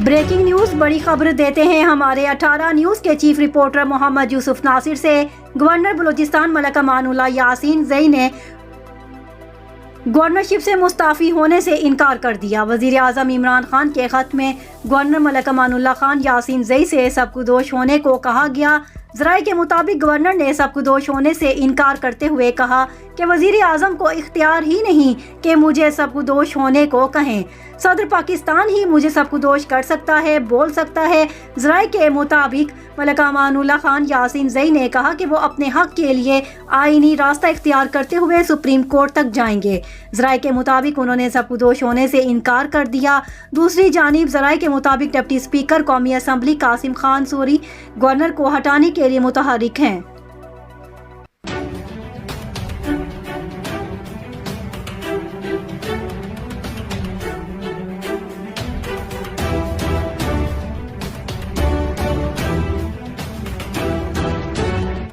Breaking news बड़ी खबर देते हैं हमारे 18 न्यूज के चीफ रिपोर्टर मोहम्मद यूसुफ नासिर से। गवर्नर बलूचिस्तान मलक अमान यासीन ने गवर्नरशिप से मुस्तअफी होने से इनकार कर दिया। वजीर आजम इमरान खान के खत में गवर्नर मलक अमान यासीन से सबकुदोश होने को कहा गया। ज़राए के मुताबिक गवर्नर ने सबकुदोश होने से इनकार करते हुए कहा कि वजीर आजम को इख्तियार ही नहीं कि मुझे सबकुदोश होने को कहें। सदर पाकिस्तान ही मुझे सबकुदोश कर सकता है, बोल सकता है। ज़राए के मुताबिक मलक अमान खान यासीन ने कहा कि वो अपने हक के लिए आईनी रास्ता इख्तियार करते हुए सुप्रीम कोर्ट तक जाएंगे। ज़राए के मुताबिक उन्होंने सबकुदोश होने से इनकार कर दिया। दूसरी जानिब ज़राए के मुताबिक डिप्टी स्पीकर कौमी असम्बली कासिम खान सूरी गवर्नर को हटाने के लिए मुतहर्रिक हैं।